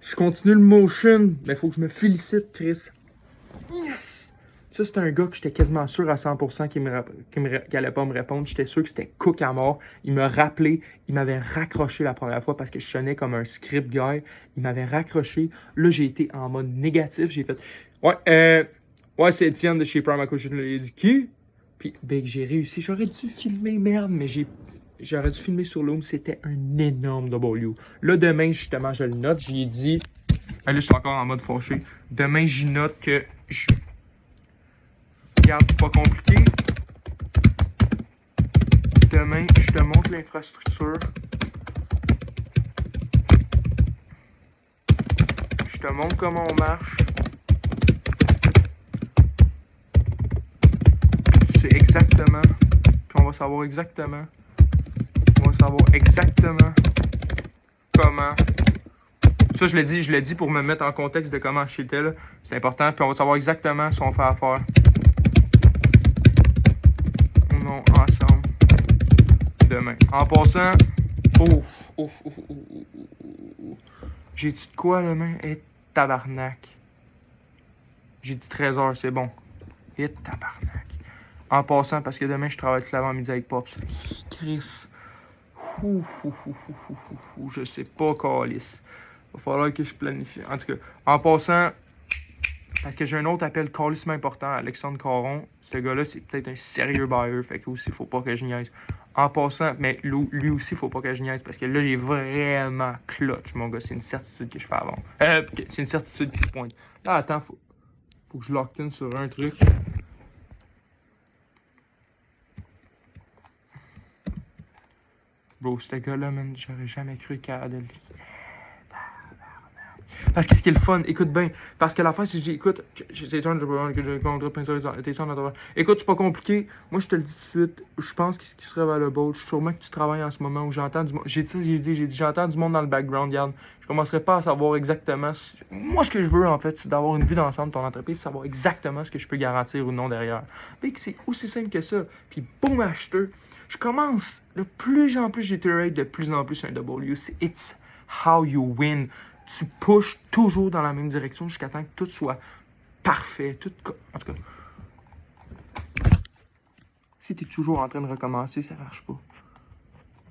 Je continue le motion, mais faut que je me félicite, Chris. Yes! Ça, c'est un gars que j'étais quasiment sûr à 100% qu'il allait pas me répondre. J'étais sûr que c'était cook à mort. Il m'a rappelé, il m'avait raccroché la première fois parce que je sonnais comme un script guy. Il m'avait raccroché. Là, j'ai été en mode négatif. J'ai fait ouais, c'est Étienne de chez Prime à côté du qui? Puis, ben, j'ai réussi. J'aurais dû filmer, merde, mais j'aurais dû filmer sur Loom. C'était un énorme W. Là, demain, justement, je le note. J'y ai dit. Là, je suis encore en mode fâché. Demain, j'y note que regarde, c'est pas compliqué. Demain, je te montre l'infrastructure. Je te montre comment on marche. Tu sais exactement. Puis on va savoir exactement. On va savoir exactement comment. Ça, je l'ai dit pour me mettre en contexte de comment j'étais là. C'est important. Puis on va savoir exactement ce qu'on fait à faire. Non, ensemble. Demain. En passant. J'ai dit de quoi demain? Et tabarnak. J'ai dit 13h, c'est bon. Et tabarnak. En passant, parce que demain, je travaille tout l'avant-midi avec Pops. Chris. Je sais pas, calice. Va falloir que je planifie. En tout cas, en passant, parce que j'ai un autre appel calissement important, Alexandre Caron. Ce gars-là, c'est peut-être un sérieux buyer. Fait que aussi, faut pas que je niaise. En passant, mais lui aussi, faut pas que je niaise. Parce que là, j'ai vraiment clutch, mon gars. C'est une certitude que je fais avant. C'est une certitude qui se pointe. Là, attends, faut que je lock in sur un truc. Bro, ce gars-là, man, j'aurais jamais cru qu'il allait. Parce que ce qui est le fun, écoute bien. Parce que la fois, si j'écoute, c'est ça, écoute, c'est pas compliqué. Moi, je te le dis tout de suite. Je pense que ce qui serait valuable, je suis sûrement que tu travailles en ce moment où j'entends du monde. J'ai dit, j'entends du monde dans le background. Regarde, je commencerai pas à savoir exactement. Moi, ce que je veux, en fait, c'est d'avoir une vie d'ensemble de ton entreprise, savoir exactement ce que je peux garantir ou non derrière. Mais que c'est aussi simple que ça. Puis, boum, acheteur. Je commence de plus en plus, j'iterate de plus en plus un W. C'est It's how you win. Tu pushes toujours dans la même direction jusqu'à temps que tout soit parfait. En tout cas, si tu es toujours en train de recommencer, ça marche pas.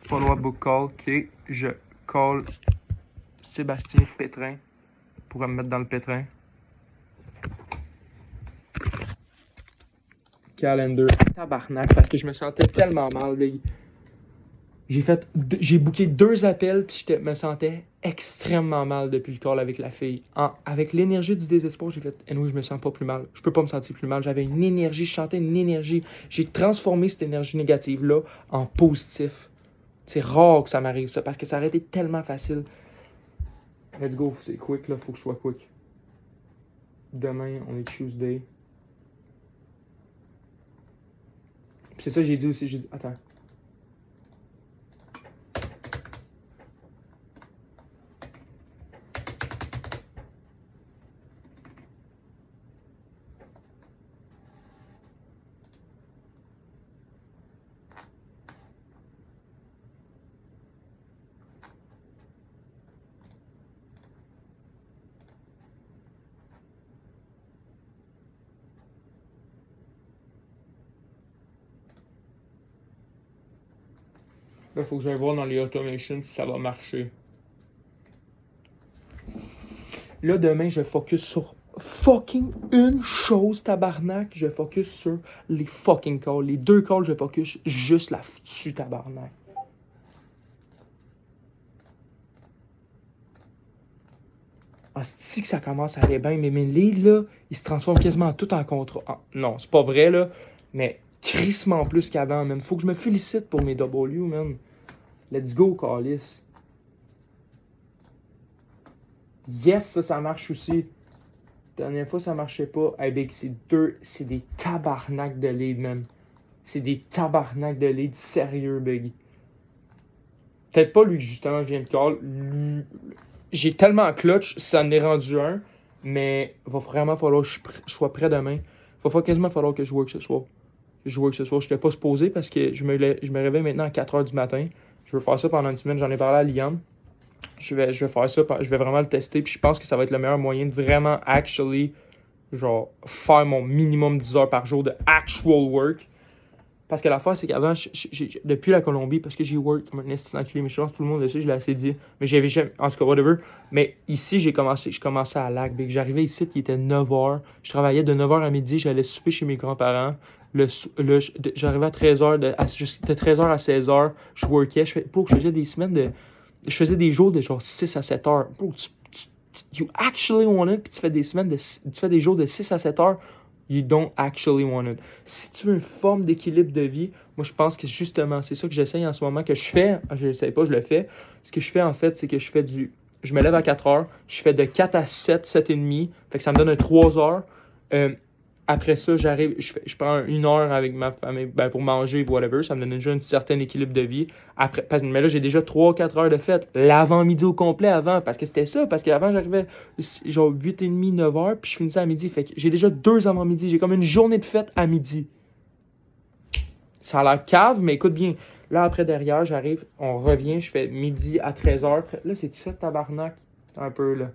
Follow-up book call. OK, je call Sébastien Pétrin pour me mettre dans le pétrin. Calendar. Tabarnak, parce que je me sentais tellement mal, là. J'ai booké 2 appels, puis je me sentais extrêmement mal depuis le call avec la fille. Avec l'énergie du désespoir, j'ai fait « Anyway, je me sens pas plus mal. Je peux pas me sentir plus mal. » J'avais une énergie, je sentais une énergie. J'ai transformé cette énergie négative-là en positif. C'est rare que ça m'arrive, ça, parce que ça aurait été tellement facile. Let's go, c'est quick, là. Faut que je sois quick. Demain, on est Tuesday. C'est ça que j'ai dit aussi. J'ai dit, attends. Là, il faut que j'aille voir dans les automations si ça va marcher. Là, demain, je focus sur fucking une chose, tabarnak. Je focus sur les fucking calls. Les 2 calls, je focus juste là-dessus, tabarnak. Ah, c'est que ça commence à aller bien, mais mes leads, là, ils se transforment quasiment tout en contrat. Ah, non, c'est pas vrai, là, mais crissement plus qu'avant, man. Faut que je me félicite pour mes W, man. Let's go, Callis. Yes, ça marche aussi. La dernière fois, ça marchait pas. Hey, big, c'est des tabarnak de lead, man. C'est des tabarnak de lead sérieux, big. Peut-être pas lui, justement, je viens de call. J'ai tellement clutch, ça en est rendu un. Mais va vraiment falloir que je sois prêt demain. Va quasiment falloir que je work ce soir. Je n'étais pas supposé parce que je me réveille maintenant à 4h du matin. Je veux faire ça pendant une semaine. J'en ai parlé à Liam. Je vais faire ça, je vais vraiment le tester, puis je pense que ça va être le meilleur moyen de vraiment actually, genre, faire mon minimum 10 heures par jour de actual work. Parce que l'affaire, c'est qu'avant, depuis la Colombie, parce que j'ai work comme un esti enculé, mais je pense que tout le monde le sait, je l'ai assez dit. Mais j'avais jamais, en tout cas, whatever. Mais ici, je commençais à lac. J'arrivais ici, il était 9h. Je travaillais de 9h à midi, j'allais souper chez mes grands-parents. J'arrivais à 13h, de 13h à 16h, je workais. Je faisais des semaines de. Je faisais des jours de genre 6 à 7 heures. Bro, you actually want it, puis tu fais des semaines tu fais des jours de 6 à 7 heures. You don't actually want it. Si tu veux une forme d'équilibre de vie, moi je pense que justement, c'est ça que j'essaye en ce moment, que je fais, je ne sais pas, je le fais. Ce que je fais en fait, c'est que je me lève à 4 heures, je fais de 4 à 7, 7 et demi, fait que ça me donne un 3 heures. Après ça, j'arrive, je prends 1 heure avec ma famille pour manger, whatever, ça me donne déjà un certain équilibre de vie. Après, mais là, j'ai déjà 3-4 heures de fête, l'avant-midi au complet avant, parce que c'était ça, parce qu'avant, j'arrivais genre 8h30, 9h, puis je finissais à midi, fait que j'ai déjà 2 avant-midi, j'ai comme une journée de fête à midi. Ça a l'air cave, mais écoute bien, là, après, derrière, j'arrive, on revient, je fais midi à 13h, là, c'est ça, tabarnak, un peu, là.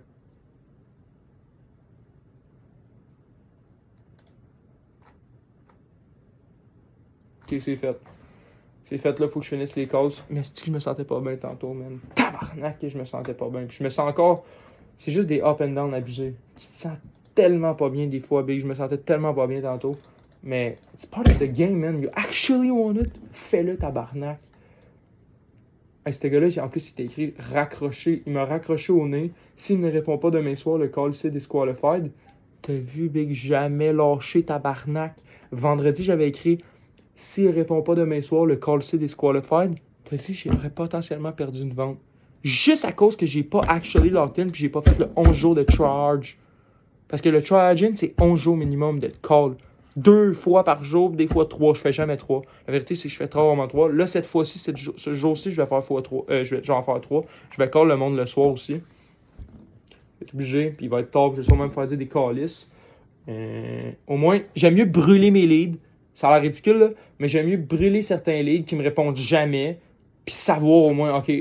Ok, c'est fait. C'est fait, là, faut que je finisse les causes. Mais c'est que je me sentais pas bien tantôt, man. Tabarnak, que je me sentais pas bien. Puis je me sens encore. C'est juste des up and down abusés. Tu te sens tellement pas bien des fois, Big. Je me sentais tellement pas bien tantôt. Mais it's part of the game, man. You actually want it. Fais-le, tabarnak. Hey, ce gars-là, en plus, il t'a écrit raccroché. Il m'a raccroché au nez. S'il ne répond pas demain soir, le call c'est disqualified. T'as vu, Big, jamais lâché, tabarnak. Vendredi, j'avais écrit. S'il répond pas demain soir, le call c'est disqualified. T'as vu, j'aurais potentiellement perdu une vente. Juste à cause que j'ai pas actually locked in puis j'ai pas fait le 11 jours de charge. Parce que le charge in, c'est 11 jours minimum de call. 2 fois par jour, des fois 3. Je fais jamais 3. La vérité, c'est que je fais très rarement 3. Là, cette fois-ci, ce jour-ci, je vais faire fois 3. Je vais en faire 3. Je vais call le monde le soir aussi. Je vais être obligé, puis il va être tard, puis je vais sûrement me faire dire des calices. Au moins, j'aime mieux brûler mes leads. Ça a l'air ridicule, là, mais j'aime mieux brûler certains leads qui me répondent jamais, puis savoir au moins, ok,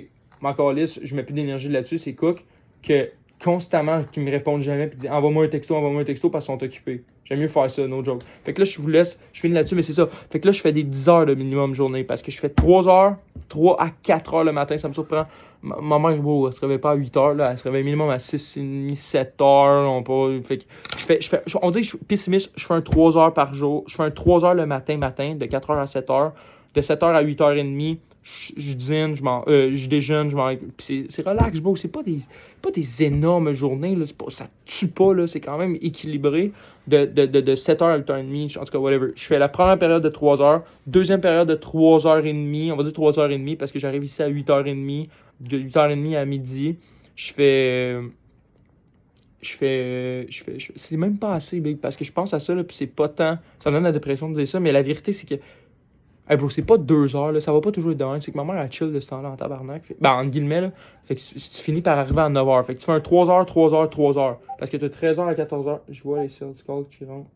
ma calice, je mets plus d'énergie là-dessus, c'est cook, que constamment qui me répondent jamais, puis disent envoie-moi un texto parce qu'ils sont occupés. J'aime mieux faire ça, no joke. Fait que là, je vous laisse, je finis là-dessus, mais c'est ça. Fait que là, je fais des 10 heures de minimum journée parce que je fais 3 heures, 3 à 4 heures le matin, ça me surprend. Ma mère, bon, elle se réveille pas à 8 heures, là, elle se réveille minimum à 6h30, 7 heures. Fait que on dit que je suis pessimiste, je fais un 3 heures par jour. Je fais un 3 heures le matin, de 4 heures à 7 heures. De 7 heures à 8h30, je dîne, je déjeune, puis c'est relax, bro. C'est pas des énormes journées, là. Ça tue pas, là. C'est quand même équilibré. De 7h à 8h30, en tout cas, whatever. Je fais la première période de 3 heures, deuxième période de 3h30, on va dire 3h30 parce que j'arrive ici à 8h30, de 8h30 à midi. C'est même pas assez, big, parce que je pense à ça, là, puis c'est pas tant. Ça me donne la dépression de dire ça, mais la vérité, c'est que. Hey bro, c'est pas 2 heures, là, ça va pas toujours être de 1. C'est que ma mère, elle chill de ce temps-là en tabarnak. Ben, entre guillemets, là. Fait que tu finis par arriver à 9 heures. Fait que tu fais un 3 heures, 3 heures, 3 heures. Parce que t'as 13 heures à 14 heures. Je vois les sales calls qui rentrent.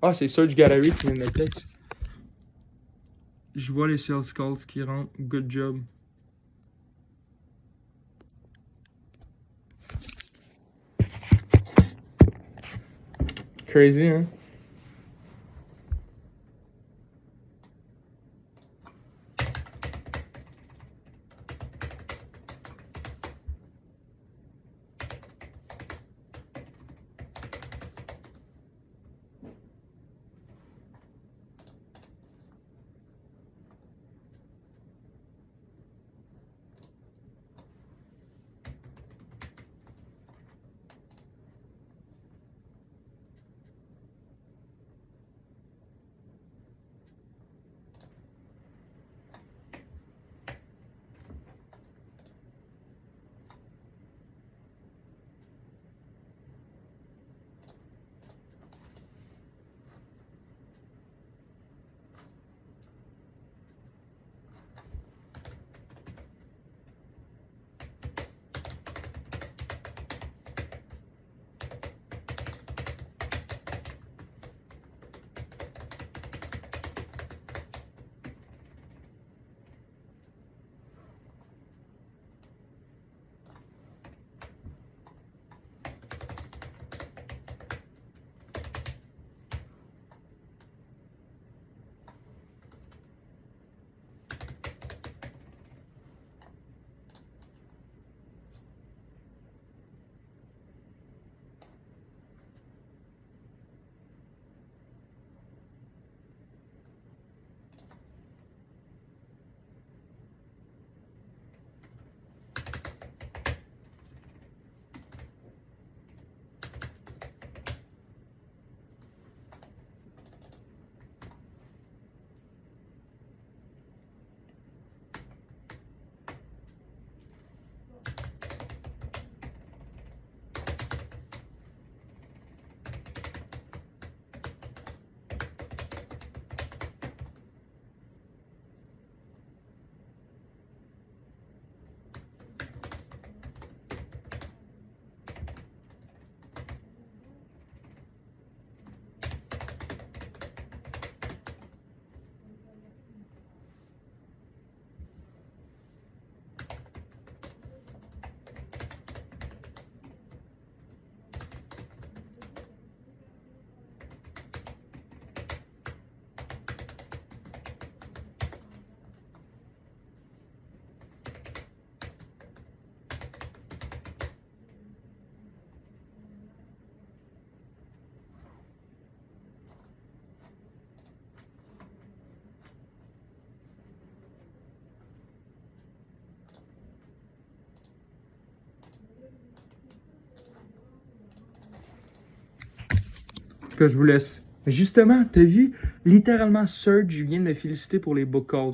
Ah, c'est Search Gallery qui vient de me texte. Je vois les sales calls qui rentrent. Good job. Crazy, hein? tout cas, je vous laisse. Mais justement, t'as vu, littéralement, Serge vient de me féliciter pour les book calls.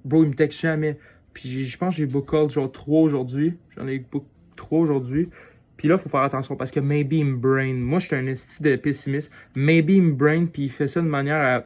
Bro, il me texte jamais. Puis je pense que j'ai book calls genre 3 aujourd'hui. J'en ai book 3 aujourd'hui. Puis là, il faut faire attention parce que maybe il me brain. Moi, je suis un esti de pessimiste. Maybe il me brain, puis il fait ça de manière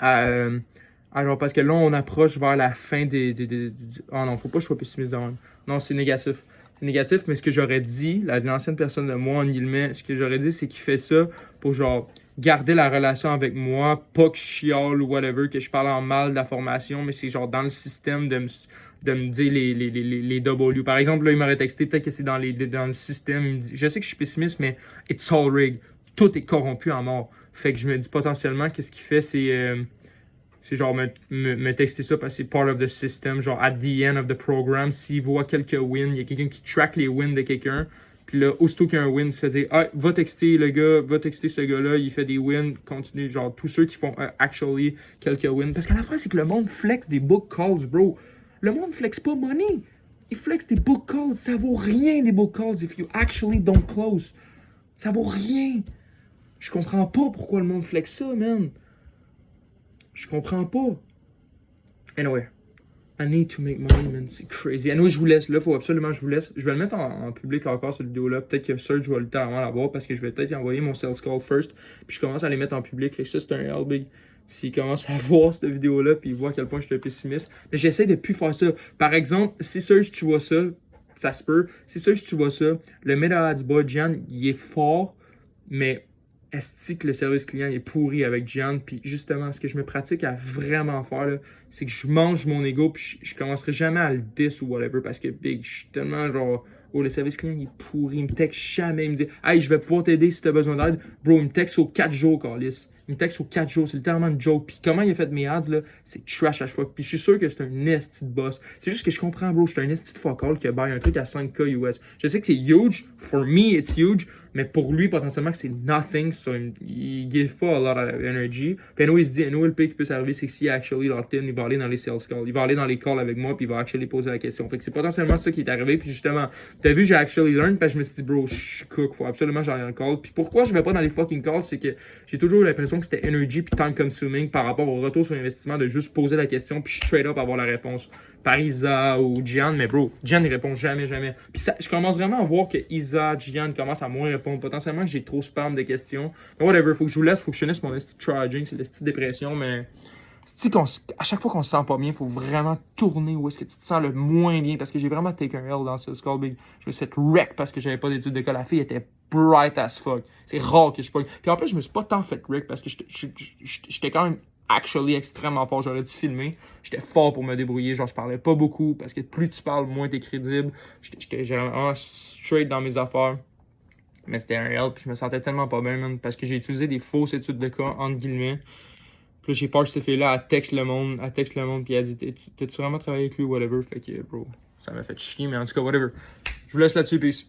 genre, parce que là, on approche vers la fin oh non, faut pas que je sois pessimiste de même. Non, c'est négatif. C'est négatif, mais ce que j'aurais dit, l'ancienne personne de moi, en guillemets, ce que j'aurais dit, c'est qu'il fait ça pour genre garder la relation avec moi, pas que je chiale ou whatever, que je parle en mal de la formation, mais c'est genre dans le système de me dire les W. Par exemple, là, il m'aurait texté, peut-être que c'est dans le système. Il me dit, je sais que je suis pessimiste, mais it's all rigged. Tout est corrompu à mort. Fait que je me dis potentiellement, qu'est-ce qu'il fait, c'est genre me texter ça parce que c'est part of the system. Genre, at the end of the program, s'il voit quelques wins, il y a quelqu'un qui track les wins de quelqu'un. Puis là, aussitôt qu'il y a un win, il se fait dire, ah, va texter le gars, va texter ce gars-là, il fait des wins, continue. Genre, tous ceux qui font actually quelques wins. Parce que la fin, c'est que le monde flex des book calls, bro. Le monde flex pas money. Il flex des book calls. Ça vaut rien des book calls if you actually don't close. Ça vaut rien. Je comprends pas pourquoi le monde flex ça, man. Je comprends pas. Anyway, I need to make money, man. C'est crazy. Anyway, je vous laisse. Là, faut absolument que je vous laisse. Je vais le mettre en public encore, cette vidéo-là. Peut-être que Serge va littéralement la voir parce que je vais peut-être y envoyer mon sales call first. Puis je commence à les mettre en public. Fait que ça, c'est un L big. S'il commence à voir cette vidéo-là, puis il voit à quel point je suis un pessimiste. Mais j'essaie de plus faire ça. Par exemple, si Serge, tu vois ça, ça se peut. Si Serge, tu vois ça, le Meta Ads Bot, Gian, il est fort, mais est-ce que le service client est pourri avec Gian? Puis justement, ce que je me pratique à vraiment faire, c'est que je mange mon ego, puis je commencerai jamais à le diss ou whatever, parce que big, je suis tellement genre, oh, le service client il est pourri, il me texte jamais, il me dit, hey, je vais pouvoir t'aider si t'as besoin d'aide. Bro, il me texte aux 4 jours, Carlis. Il me texte aux 4 jours, c'est littéralement une joke. Puis comment il a fait mes ads, là, c'est trash à chaque fois. Puis je suis sûr que c'est un esti de boss. C'est juste que je comprends, bro, je suis un esti de fuck all qui a baillé un truc à 5K US. Je sais que c'est huge, for me it's huge, mais pour lui, potentiellement, c'est nothing. So, il give pas a lot of energy. Puis il se dit, le pire qui peut s'arriver, c'est que s'il est actually locked in, il va aller dans les sales calls. Il va aller dans les calls avec moi, puis il va actually poser la question. Fait que c'est potentiellement ça qui est arrivé. Puis justement, t'as vu, j'ai actually learned, parce que je me suis dit, bro, je suis cook, faut absolument que j'aille dans le call. Puis pourquoi je vais pas dans les fucking calls, c'est que j'ai toujours eu l'impression que c'était energy puis time consuming par rapport au retour sur investissement de juste poser la question, puis straight up avoir la réponse. Par Isa ou Gian, mais bro, Gian il répond jamais. Puis ça, je commence vraiment à voir que Isa, Gian commencent à moins répondre. Potentiellement, j'ai trop spam de questions. Mais whatever, faut que je vous laisse, faut que je finisse mon esti charging, c'est l'esti dépression, mais à chaque fois qu'on se sent pas bien, il faut vraiment tourner où est-ce que tu te sens le moins bien, parce que j'ai vraiment take un L dans ce Skull Big. Je me suis fait wreck parce que j'avais pas d'études d'école. La fille était bright as fuck. C'est rare que je pogne. Puis en plus, je me suis pas tant fait wreck parce que j'étais quand même actually extrêmement fort. J'aurais dû filmer. J'étais fort pour me débrouiller. Genre, je parlais pas beaucoup parce que plus tu parles, moins t'es crédible. J'étais vraiment straight dans mes affaires. Mais c'était un L, puis je me sentais tellement pas bien, man, parce que j'ai utilisé des fausses études de cas, entre guillemets. Puis j'ai peur que cette fille-là, elle texte le monde, puis elle dit, t'as-tu vraiment travaillé avec lui ou whatever? Fait que, bro, ça m'a fait chier, mais en tout cas, whatever. Je vous laisse là-dessus, peace.